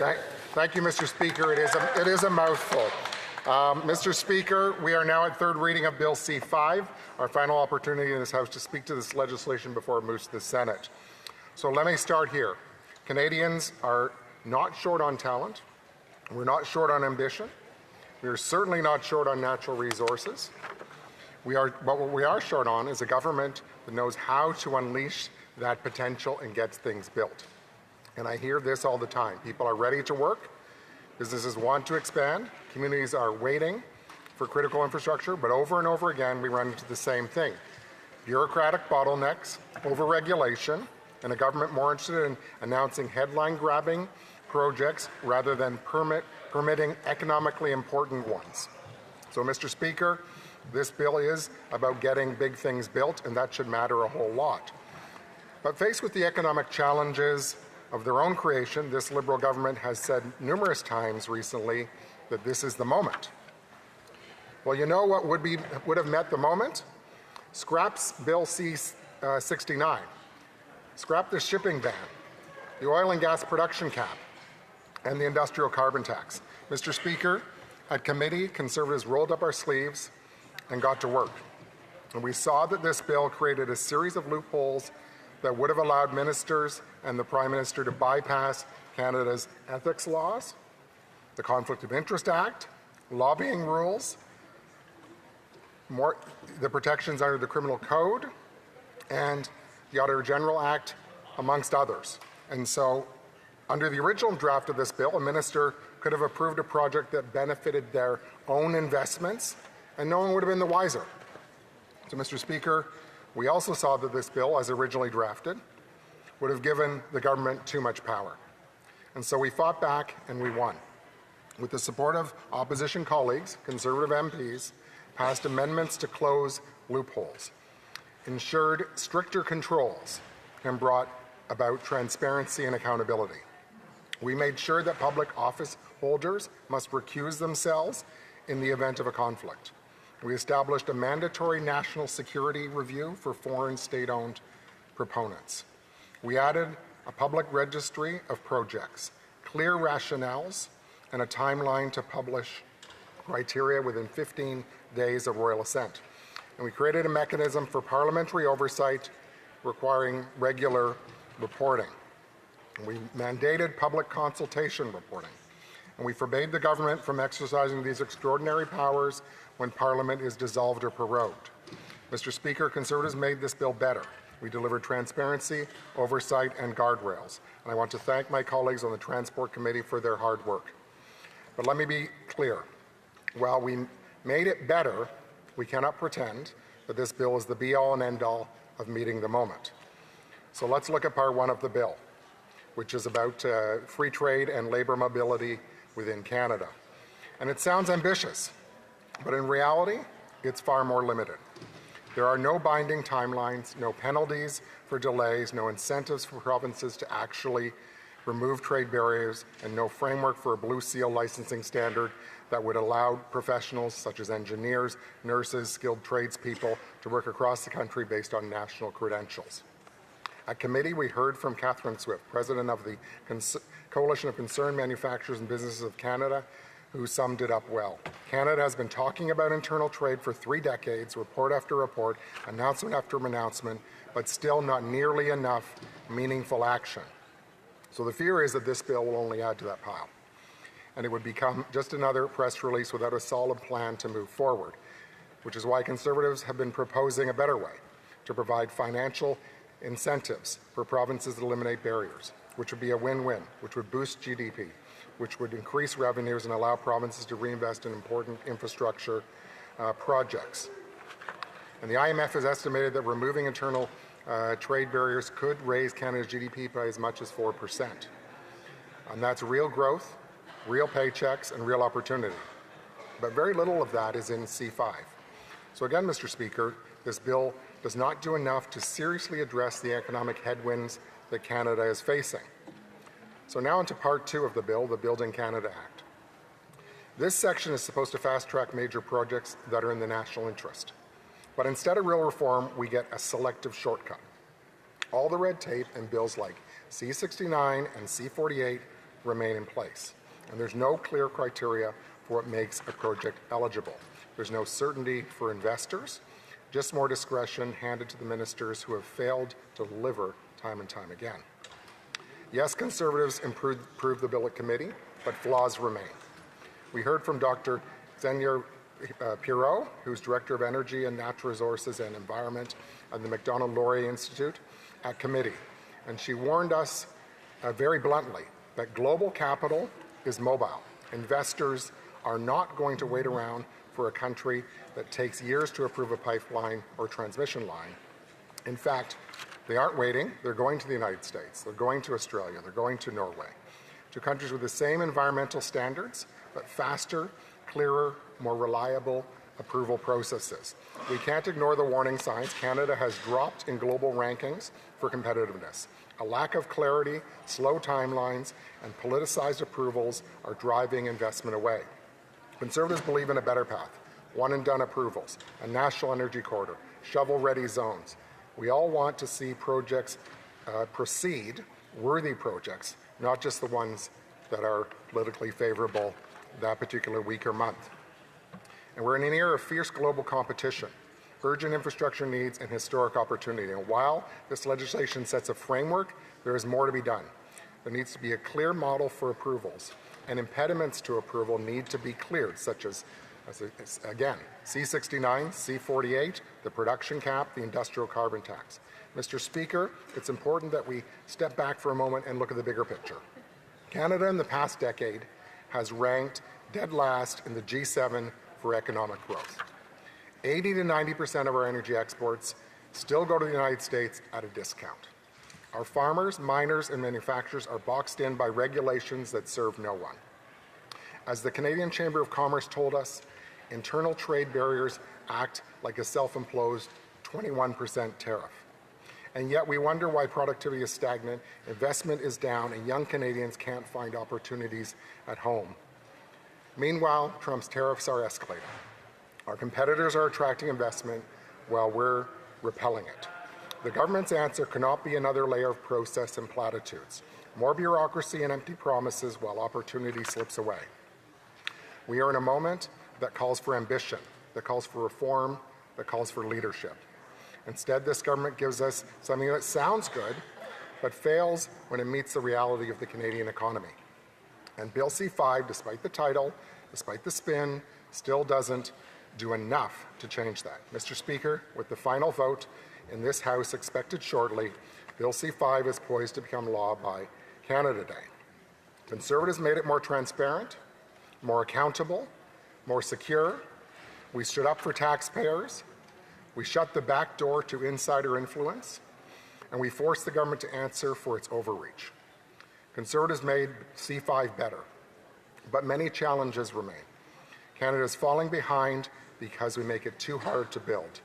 Thank you, Mr. Speaker. It is a mouthful. Mr. Speaker, we are now at third reading of Bill C-5, our final opportunity in this House to speak to this legislation before it moves to the Senate. So let me start here. Canadians are not short on talent. We're not short on ambition. We are certainly not short on natural resources. But what we are short on is a government that knows how to unleash that potential and gets things built. And I hear this all the time. People are ready to work. Businesses want to expand. Communities are waiting for critical infrastructure, but over and over again, we run into the same thing. Bureaucratic bottlenecks, overregulation, and a government more interested in announcing headline-grabbing projects rather than permitting economically important ones. So, Mr. Speaker, this bill is about getting big things built, and that should matter a whole lot. But faced with the economic challenges of their own creation, this Liberal government has said numerous times recently that this is the moment. Well, you know what would have met the moment? Scraps Bill C-69. Scrap the shipping ban, the oil and gas production cap, and the industrial carbon tax. Mr. Speaker, at committee, Conservatives rolled up our sleeves and got to work. And we saw that this bill created a series of loopholes that would have allowed ministers and the Prime Minister to bypass Canada's ethics laws, the Conflict of Interest Act, lobbying rules, the protections under the Criminal Code, and the Auditor General Act, amongst others. And so, under the original draft of this bill, a minister could have approved a project that benefited their own investments, and no one would have been the wiser. So, Mr. Speaker, we also saw that this bill, as originally drafted, would have given the government too much power. And so we fought back and we won. With the support of opposition colleagues, Conservative MPs, passed amendments to close loopholes, ensured stricter controls, and brought about transparency and accountability. We made sure that public office holders must recuse themselves in the event of a conflict. We established a mandatory national security review for foreign state-owned proponents. We added a public registry of projects, clear rationales, and a timeline to publish criteria within 15 days of royal assent. And we created a mechanism for parliamentary oversight requiring regular reporting. And we mandated public consultation reporting. And we forbade the government from exercising these extraordinary powers when Parliament is dissolved or prorogued. Mr. Speaker, Conservatives made this bill better. We delivered transparency, oversight, and guardrails. And I want to thank my colleagues on the Transport Committee for their hard work. But let me be clear. While we made it better, we cannot pretend that this bill is the be-all and end-all of meeting the moment. So let's look at part one of the bill, which is about free trade and labour mobility within Canada. And it sounds ambitious, but in reality, it's far more limited. There are no binding timelines, no penalties for delays, no incentives for provinces to actually remove trade barriers, and no framework for a Blue Seal licensing standard that would allow professionals such as engineers, nurses, skilled tradespeople to work across the country based on national credentials. At committee, we heard from Catherine Swift, President of the Coalition of Concerned Manufacturers and Businesses of Canada, who summed it up well. Canada has been talking about internal trade for 3 decades, report after report, announcement after announcement, but still not nearly enough meaningful action. So the fear is that this bill will only add to that pile, and it would become just another press release without a solid plan to move forward, which is why Conservatives have been proposing a better way to provide financial incentives for provinces to eliminate barriers, which would be a win-win, which would boost GDP, which would increase revenues and allow provinces to reinvest in important infrastructure projects. And the IMF has estimated that removing internal trade barriers could raise Canada's GDP by as much as 4%. And that's real growth, real paychecks, and real opportunity. But very little of that is in C-5. So again, Mr. Speaker, this bill does not do enough to seriously address the economic headwinds that Canada is facing. So now into part 2 of the bill, the Building Canada Act. This section is supposed to fast-track major projects that are in the national interest. But instead of real reform, we get a selective shortcut. All the red tape and bills like C-69 and C-48 remain in place. And there's no clear criteria for what makes a project eligible. There's no certainty for investors, just more discretion handed to the ministers who have failed to deliver time and time again. Yes, Conservatives improved the bill at committee, but flaws remain. We heard from Dr. Xenia Pirot, who's Director of Energy and Natural Resources and Environment at the Macdonald-Laurier Institute at committee. And she warned us very bluntly that global capital is mobile. Investors are not going to wait around for a country that takes years to approve a pipeline or transmission line. In fact, they aren't waiting. They're going to the United States. They're going to Australia. They're going to Norway, to countries with the same environmental standards, but faster, clearer, more reliable approval processes. We can't ignore the warning signs. Canada has dropped in global rankings for competitiveness. A lack of clarity, slow timelines, and politicized approvals are driving investment away. Conservatives believe in a better path, one-and-done approvals, a national energy corridor, shovel-ready zones. We all want to see projects proceed, worthy projects, not just the ones that are politically favorable that particular week or month. And we're in an era of fierce global competition, urgent infrastructure needs, and historic opportunity. And while this legislation sets a framework, there is more to be done. There needs to be a clear model for approvals, and impediments to approval need to be cleared, such as again, C-69, C-48, the production cap, the industrial carbon tax. Mr. Speaker, it's important that we step back for a moment and look at the bigger picture. Canada in the past decade has ranked dead last in the G7 for economic growth. 80 to 90% of our energy exports still go to the United States at a discount. Our farmers, miners, and manufacturers are boxed in by regulations that serve no one. As the Canadian Chamber of Commerce told us, internal trade barriers act like a self-imposed 21% tariff. And yet we wonder why productivity is stagnant, investment is down, and young Canadians can't find opportunities at home. Meanwhile, Trump's tariffs are escalating. Our competitors are attracting investment while we're repelling it. The government's answer cannot be another layer of process and platitudes, more bureaucracy and empty promises while opportunity slips away. We are in a moment that calls for ambition, that calls for reform, that calls for leadership. Instead, this government gives us something that sounds good, but fails when it meets the reality of the Canadian economy. And Bill C-5, despite the title, despite the spin, still doesn't do enough to change that. Mr. Speaker, with the final vote in this House expected shortly, Bill C-5 is poised to become law by Canada Day. Conservatives made it more transparent, more accountable, more secure. We stood up for taxpayers. We shut the back door to insider influence, and we forced the government to answer for its overreach. Conservatives made C-5 better, but many challenges remain. Canada is falling behind because we make it too hard to build,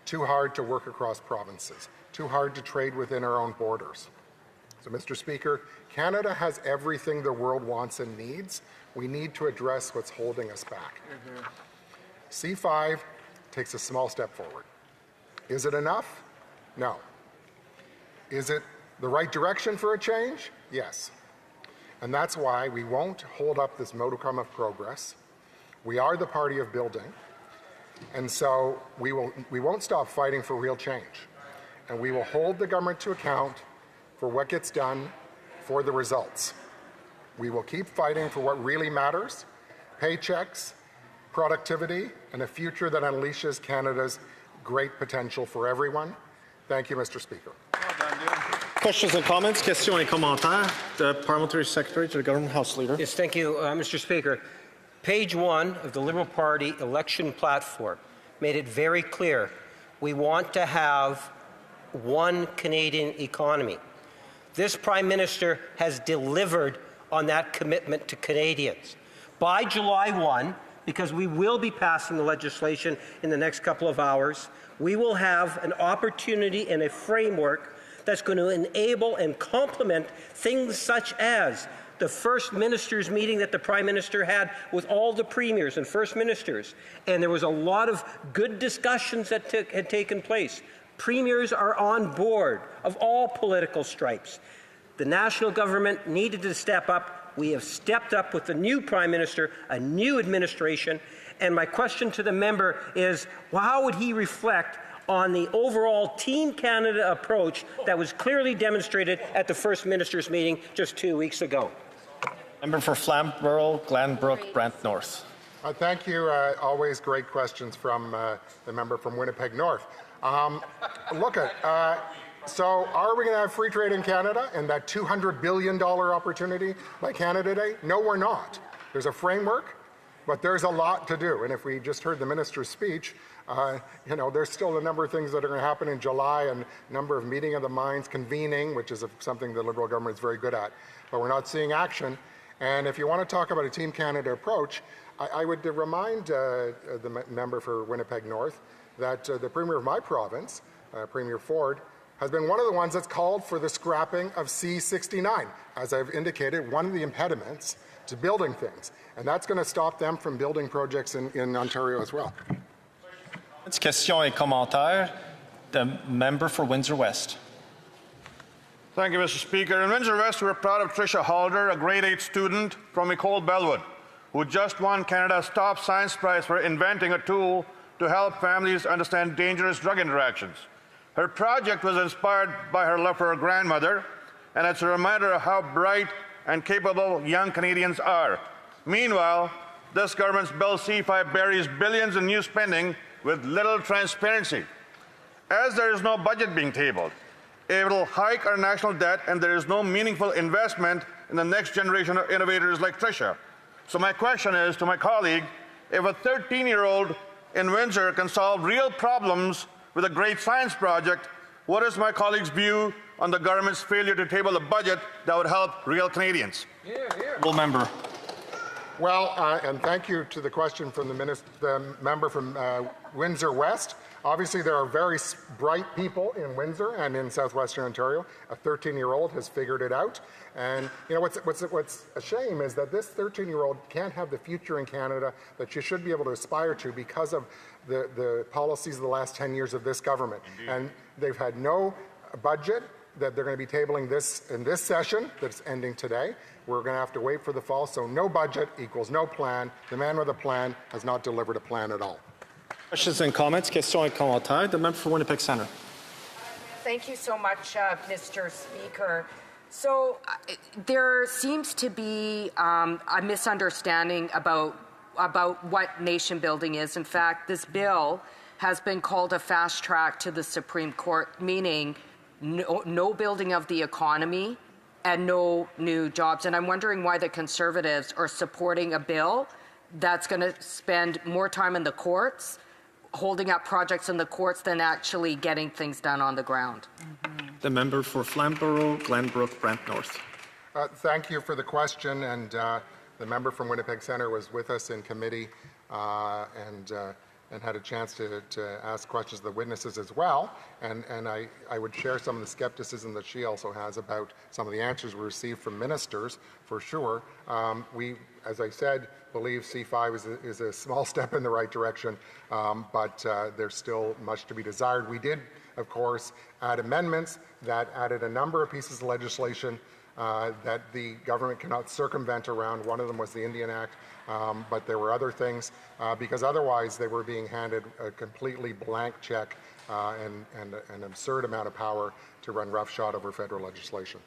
too hard to work across provinces, too hard to trade within our own borders. So, Mr. Speaker, Canada has everything the world wants and needs. We need to address what's holding us back. C-5 takes a small step forward. Is it enough? No. Is it the right direction for a change? Yes. And that's why we won't hold up this modicum of progress. We are the party of building. And so we won't stop fighting for real change. And we will hold the government to account for what gets done, for the results. We will keep fighting for what really matters: paycheques, productivity, and a future that unleashes Canada's great potential for everyone. Thank you, Mr. Speaker. Questions and comments? Questions et commentaires. The Parliamentary Secretary to the Government House Leader. Yes, thank you, Mr. Speaker. Page 1 of the Liberal Party election platform made it very clear we want to have one Canadian economy. This Prime Minister has delivered on that commitment to Canadians. By July 1, because we will be passing the legislation in the next couple of hours, we will have an opportunity and a framework that's going to enable and complement things such as the First Minister's meeting that the Prime Minister had with all the premiers and First Ministers. And there was a lot of good discussions that had taken place. Premiers are on board of all political stripes. The national government needed to step up. We have stepped up with the new Prime Minister, a new administration, and my question to the member is, well, how would he reflect on the overall Team Canada approach that was clearly demonstrated at the First Minister's meeting just 2 weeks ago? Member for Flamborough, Glanbrook, Brant North. Thank you. Always great questions from the member from Winnipeg North. So are we going to have free trade in Canada and that $200 billion opportunity by Canada Day? No, we're not. There's a framework, but there's a lot to do. And if we just heard the minister's speech, there's still a number of things that are going to happen in July and a number of meeting of the minds, convening, which is something the Liberal government is very good at. But we're not seeing action. And if you want to talk about a Team Canada approach, I would remind the member for Winnipeg North that the Premier of my province, Premier Ford, has been one of the ones that's called for the scrapping of C-69. As I've indicated, one of the impediments to building things. And that's going to stop them from building projects in Ontario as well. Questions et commentaires. The member for Windsor West. Thank you, Mr. Speaker. In Windsor West, we're proud of Tricia Halder, a grade 8 student from Ecole Bellwood, who just won Canada's top science prize for inventing a tool to help families understand dangerous drug interactions. Her project was inspired by her love for her grandmother, and it's a reminder of how bright and capable young Canadians are. Meanwhile, this government's Bill C-5 buries billions in new spending with little transparency. As there is no budget being tabled, it will hike our national debt, and there is no meaningful investment in the next generation of innovators like Tricia. So my question is to my colleague, if a 13-year-old in Windsor can solve real problems with a great science project, what is my colleague's view on the government's failure to table a budget that would help real Canadians? Full member. Well, and thank you to the question from the member from Windsor West. Obviously, there are very bright people in Windsor and in southwestern Ontario. A 13-year-old has figured it out. And what's a shame is that this 13-year-old can't have the future in Canada that she should be able to aspire to because of the policies of the last 10 years of this government. Indeed. And they've had no budget that they're going to be tabling this in this session that's ending today. We're going to have to wait for the fall. So no budget equals no plan. The man with a plan has not delivered a plan at all. Questions and comments. Questions et commentaires. The member for Winnipeg Centre. Thank you so much, Mr. Speaker. So there seems to be a misunderstanding about what nation building is. In fact, this bill has been called a fast track to the Supreme Court, meaning no building of the economy and no new jobs. And I'm wondering why the Conservatives are supporting a bill that's going to spend more time in the courts, holding up projects in the courts, than actually getting things done on the ground. The member for Flamborough, Glanbrook, Brant North. Thank you for the question. And the member from Winnipeg Centre was with us in committee and had a chance to ask questions of the witnesses as well. And I would share some of the skepticism that she also has about some of the answers we received from ministers, for sure. We, as I said, believe C5 is a small step in the right direction, but there's still much to be desired. We did, of course, add amendments that added a number of pieces of legislation that the government cannot circumvent around. One of them was the Indian Act, but there were other things, because otherwise they were being handed a completely blank check and an absurd amount of power to run roughshod over federal legislation.